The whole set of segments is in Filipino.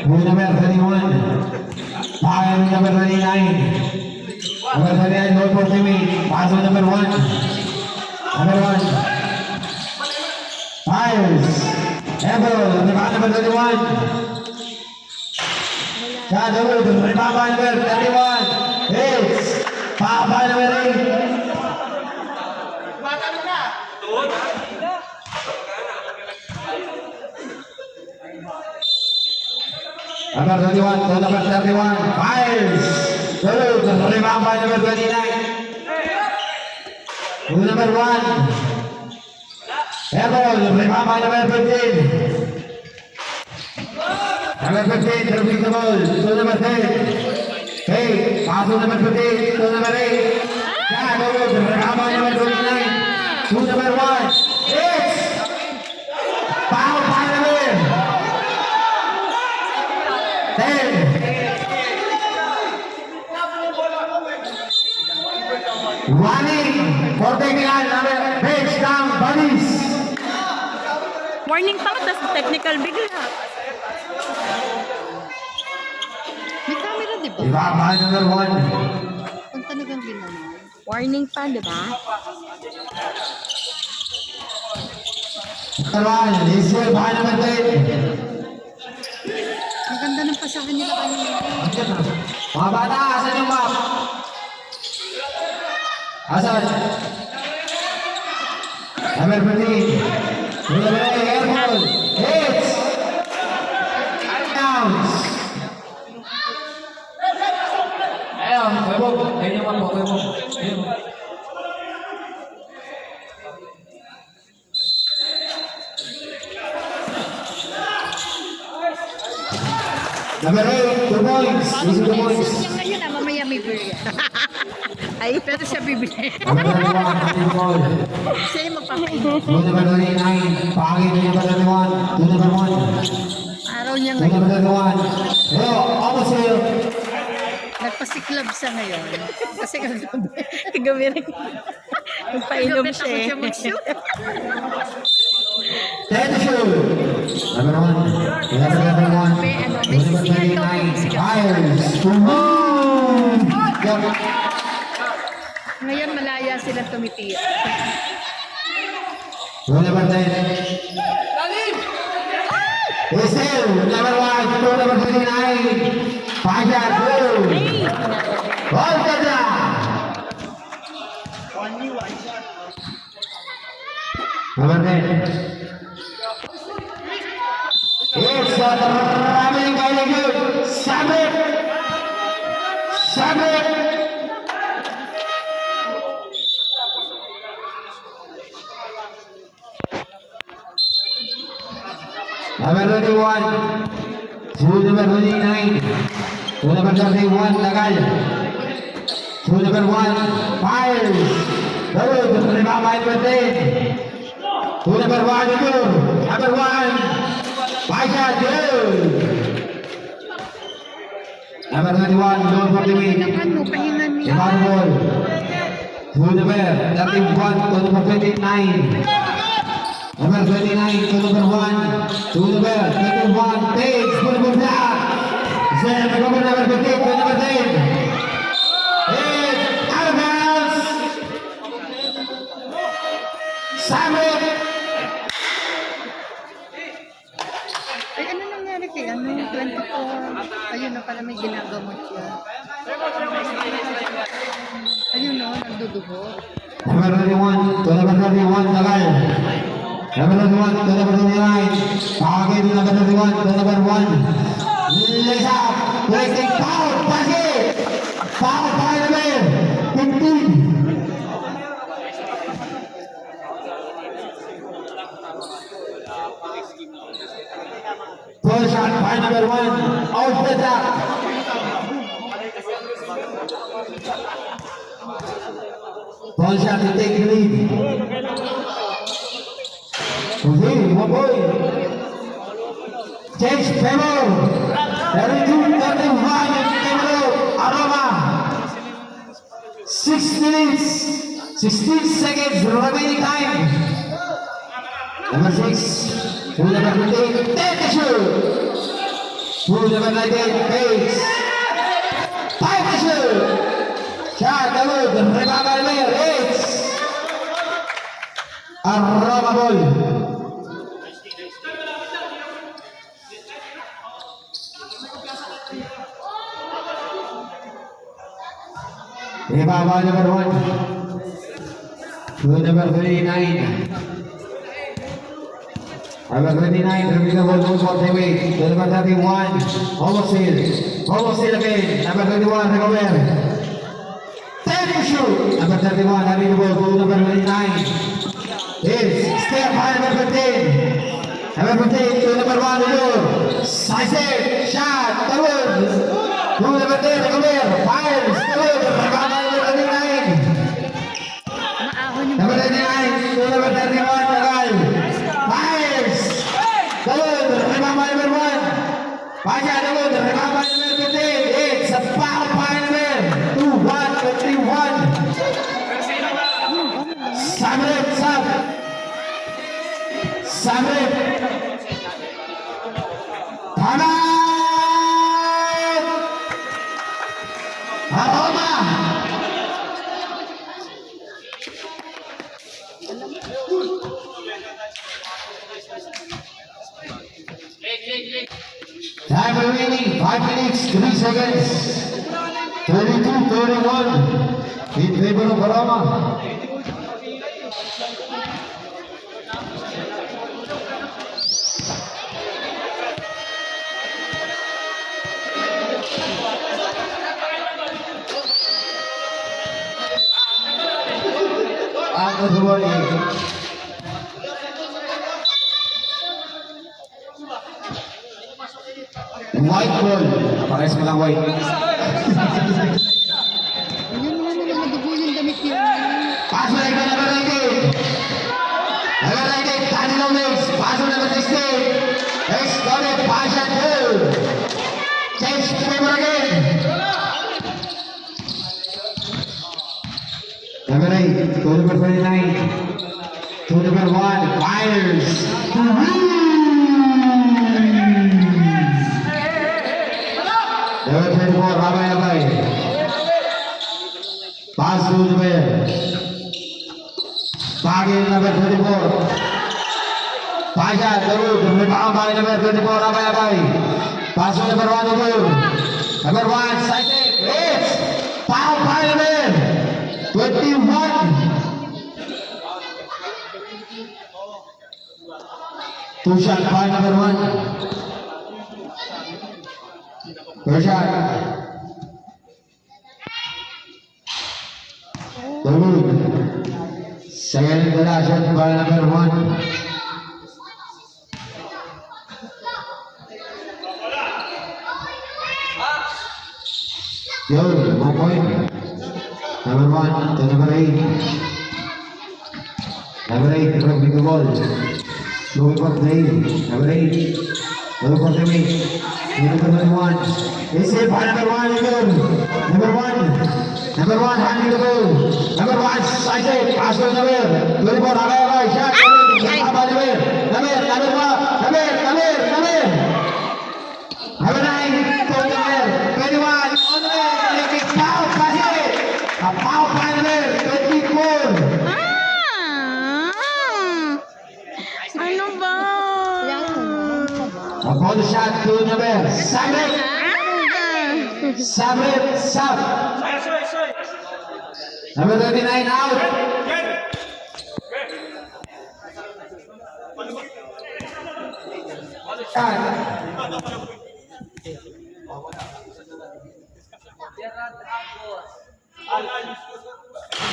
Rule number 31. Fire number 29. Number 39, goal for teammate. Pass on number 1. Number 1. Fires. Ever. Number 31. Shot over to Papa number 31. Hits. Papa number 8. Number 31 to number 31. Fires. Good. Papa number 29. To number 1. Ever. Papa number 15. Number 15, dropping the ball to number 10. Hey, pass to number 15 to number 8. Yeah, go to Rama number 29 to number 1. Yes! Foul by number 10. Running for taking on number page down buddies. Warning pa tapos technical bigla. May camera, di ba? Ibaba number 1. Kung talagang ginawa. Warning pa, di ba? Karan, Israel by number 10. Ang ganda ng pasahan nila kanina. Mga bata, asan yung map? Asan? Number 15. Number 8, airball. Hits. Downs. Ayun, kuya Bob. Ayun yung mga kuya Bob. Ayun. Number 8, 2 points. Easy 2 points. Yung ngayon mamaya may beer yan. Ay, pero siya bibili. Number 31, 2 ball. Siya yung magpapainit. To number 29. Pangit to number 31. To number 1. Araw niya To ngayon. number 31. Hello, almost here. Nagpasiklab siya ngayon. Kasi kagabi. Kagabi rin. Nagpainom Kagabi siya. takot siya mag-shoot. 10 to shoot. Number 1. To number 1. May ano, To may number sisigan daw 29. po siya. Fires. To move. Yup. Ngayon malaya sila tumitiyo. To number 10. Hazel, number 1. To number 29. Paja, go. Hold the down. Number 10. It's a traveling very good. Sabit. Sabit. Number 21. To number 29. To number 31. Tagal. To number 1. Fires. Good. To number 10. To number 1. Good. Number 1. Paja, good. Number 21. Goal for the win. Ano, pahingan niya. Ibang ball. To number 31. To number 29. Number 29 to number 1. To number 31. Takes to number 1. Then number 15 to number 10. It's out of bounds. Simon. Ay, ano nangyari kay ano? 24. Ayun na pala may ginagamot siya. Ayun no, nagdudugo. Number 31 to number 31. Tagal. Number 31 to number 29. Pagin to number 31 to number 1. Lays up. Placing foul. Basket. Foul by number 15. Goal shot by number 1. Out the top. Goal shot to take the lead. Okay, one point. Change favor. 32-31 in favor of Aroma. 6 minutes, 16 seconds remaining time. Number 6, to number 15, take the shoot. Rule number 19, Pace. Time to shoot. Shot, good. Rebound by Mer. It's a Roma ball. Rebound by number 1. Rule number 39. Number 29, repeat the ball, goes for the way. Number 31, almost still again. Number 21, recover. 10 to shoot. Number 31, having the ball, goal number 29. Is step high, number 15. Number 15, to number 1, Lulu. Slice it, shot, double. To number 10, recover. Fires, double. Rebound by number 29. Maahon yung Number 39, to number 31, Tagal. Fires! Good, rebound by number 1. Paja, good, rebound by number 15. It's a foul by number 2-1, 21. Samrit, sub. Samrit. Tama! Aroma! Time remaining 5 minutes 3 seconds. 32-31 in favor of Roma. Ang kasuwari. White ball. Pares mo lang white. Ayun nga naman, madugo yung damit niya. Pass mo lang ka number 19. Number 19, Tani Lopez. Pass mo number 16. Next, got it. Pass and goal. Change paper again. Number 8, to number 29. To number 1, fires. Number 24, Rabay. Pass to number. Bagay number 24. Paja, Darud, rebound by number 24, Rabay. Pass to number 1, Ugur. Number 1, Saite. It's foul by number 21. Two shot by number 1. First shot. Darud. Second to last shot by number 1. Good, 1 point. Number 1 to number 8. Number 8, dropping the ball. Looking for the 8. Number 8. Looking for the 8. Number 1. It's it by number 1, good. Number 1. Number 1, handling the ball. Number 1, side it. Pass to number. Looking for Rabay. Shot. Number 1. Number 9 to number 21. On the way. Making foul. Pass it. A foul by number 24. Ano ba? A ball shot to number Samrit. Samrit, sub. Number 39 out. Shot.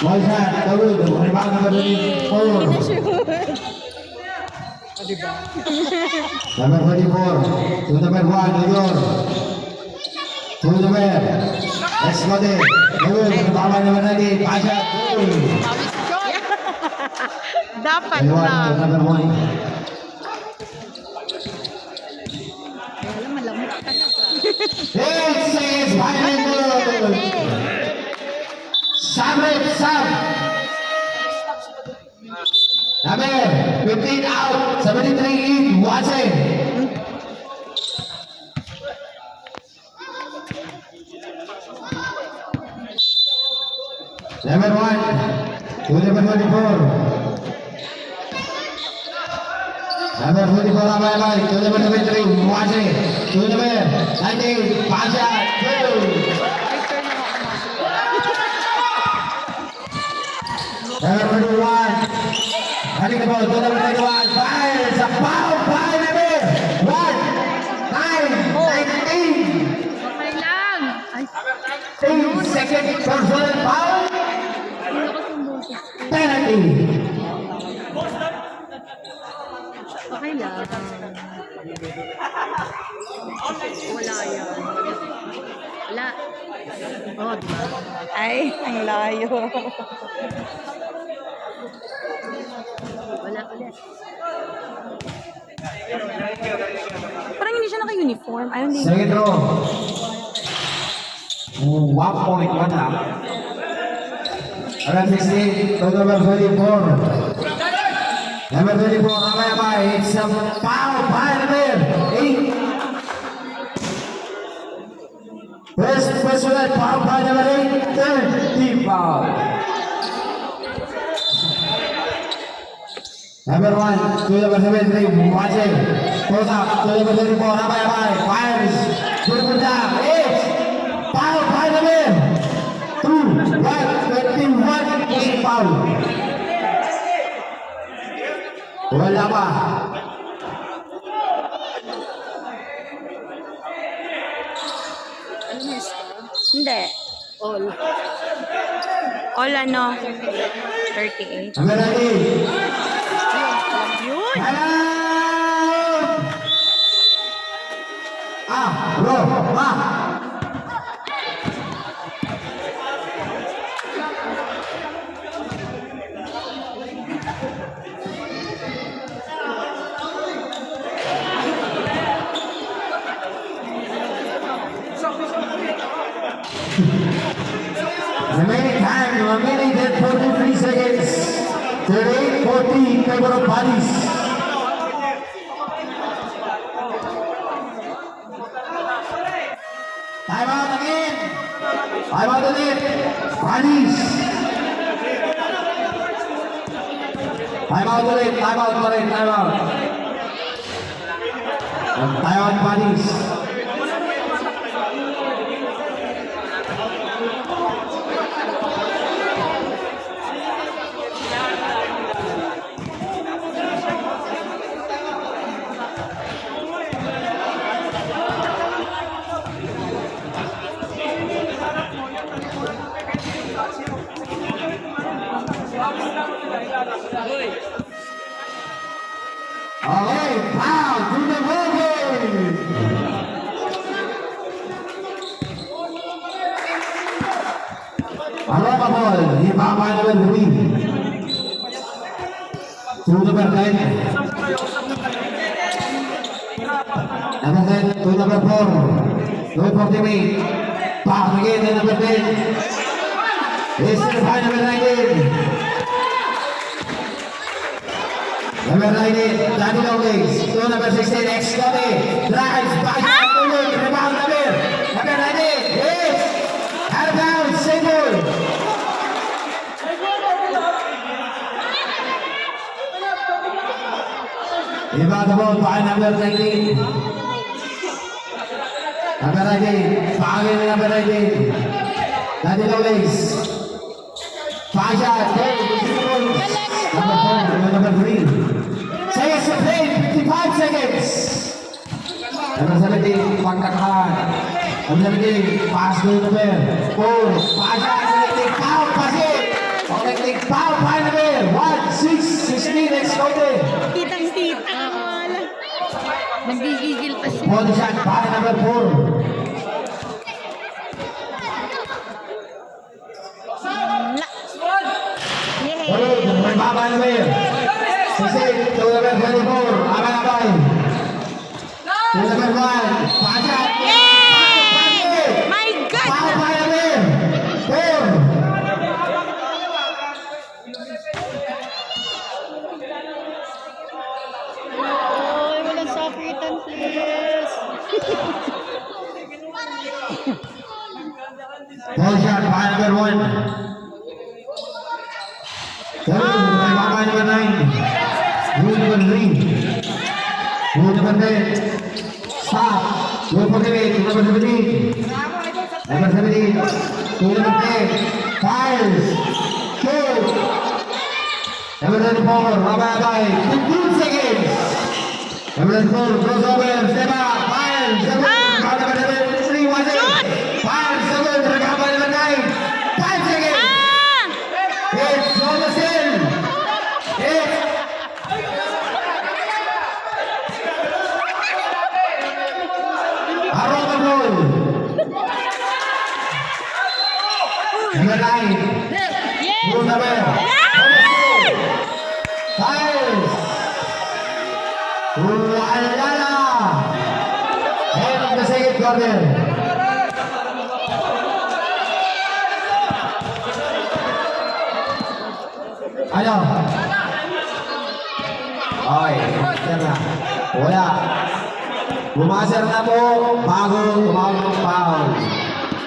Ball shot, Dawood. Rebound number 24. Number 24, to number 1, New York. To number, let's go there. Bawal number 19, Pasha. Dapat Number 1, to lang. number 1. Alam, malamot ka na ba? It says final goal. Samrit, sub. Number 15 out, 73 in, Watson. Number 1 to number 24. Number 44, Abay, to number 23, Muaze, to number 19, Pasha, 2. Number 21, running the ball, to number 21, fires, a foul by number 1, 9, 19. Okay lang. Ay, 10-second personal foul, hindi ko sumbusis. penalty. Okay lang. Wala yan. Wala. Oh, diba? Ay, ang layo. Wala ulit. Parang hindi siya naka-uniform. I don't think. Second row. 1.1 lang. Around 16, to number 24. Number 24, Abay, it's a foul by number 8. First personal foul by number 8, third team foul. Number 1, to number 73, Muaze. Goes up to number 34, Abay, fires. Good down, 8. Foul by number 2, right, 21 is a foul. Wala pa. Ano na score? Hindi. All. All ano? 38. Number 19. Yun. Hello! Bro, ma! Remaining time, 1 minute and 43 seconds. 38-40 in favor of Paris. Time out again. Time out again. Paris. Time out ulit. Time out pa rin. Time out. Time out Paris. Okay, foul to the Wolverine. Arroba ball, ibaba naman Rui. To number 10. Number 10 to number 4. Number 48. Pass again to number 10. This is by number 19. Number 19, Danny Lopez. To number 16, X-Scotty. Drives back to the rebound number 19. Yes! Out of bounds, single. Rebound the ball by number 19. Number 19, foul in number 19. Danny Lopez. Pasha, number 3. Seconds to play, 55 seconds. Number 17, Pagkakahan. Number 17, pass to number 4. Pasha, connecting foul, pass it. Connecting foul, by number 1, 6, 16, exploded. Kitang-kita. Wala. Nagigigil pa siya. Body shot, by number 4. Yay! May baba number 16, to number 24. Abay. To number 1, Pasha. Yay! My God! Foul by number 4. Oy, walang sakitan, please. Ball shot by number 1. Baka number 9. Rule number 3. Rule number 10. Stop. Rule for limit. Number 17. Number 17. Rule number 10. Fires. Shoot. Number 24. Rabay. 15 seconds. Number 24. Crossover. Step up. Fires. Number 3. Was it? Fires. Number 9. 5 seconds. It's almost in. It's Arrow the ball. Number 9. Rule number. Fires. Wala. End of the second quarter. Ano? Okay, yan na. Wala. Bumaser na po bago tumawag ng foul.